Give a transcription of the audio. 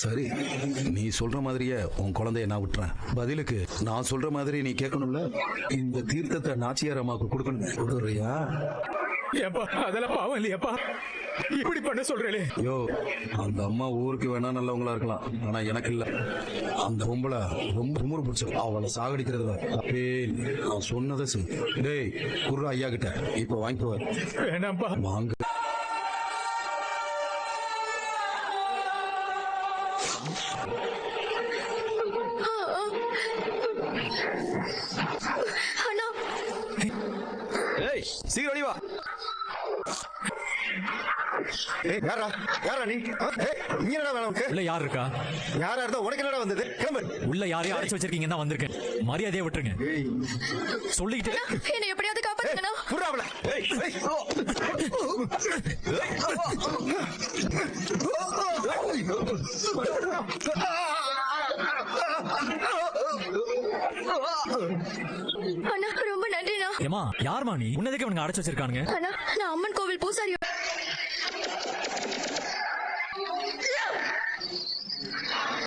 சரி, நீ சொல்ற மாதிரியே உன் குழந்தைய நான் விட்டுறேன். பதிலுக்கு நான் சொல்ற மாதிரி நீ கேட்கணும்ல. இந்த தீர்த்தத்தை நாச்சியார் அம்மாவுக்கு கொடுக்கணும். கொடுக்குறியா? ஏப்பா அதெல்லாம் பாவம் இல்லையாப்பா, இப்படி பண்ண சொல்றே? யோ, அந்த அம்மா ஊருக்கு வேணா நல்லவங்களா இருக்கலாம், ஆனா எனக்கு இல்ல. அந்த பொம்பளை ரொம்ப குமுறு பிடிச்ச, அவளை சாகடிக்கிறதுல தப்பே இல்லை. நான் சொன்னதை செய். டேய், குர்ரா ஐயா கிட்ட இப்ப வாங்கிக்குவார். வேணாம்ப்பா. வாங்க. அண்ணா, ஏய் சீக்கிரம் அடி வா. ஏய் யாரா யாரா நீ? ஏய் நீ என்னடா வேணும் உனக்கு? உள்ள யார் இருக்கா? யாரா இருந்தா உனக்கு என்னடா வந்தது? கிளம்பு. உள்ள யாரையும் அடைச்சு வச்சிருக்கீங்க தான் வந்திருக்கேன். மரியாதையை விட்டுருங்க. சொல்லிக்கிட்டு என்னை எப்படியாவது காப்பாத்துங்கண்ணா. புறாவல. ஏய் ஏய் அண்ணா ரொம்ப நன்றிண்ணா. ஏமா யாருமா நீ? உன்னதுக்கு அவனுங்க அடைச்சு வச்சிருக்கானுங்க? அண்ணா, நான் அம்மன் கோவில் பூசாரி.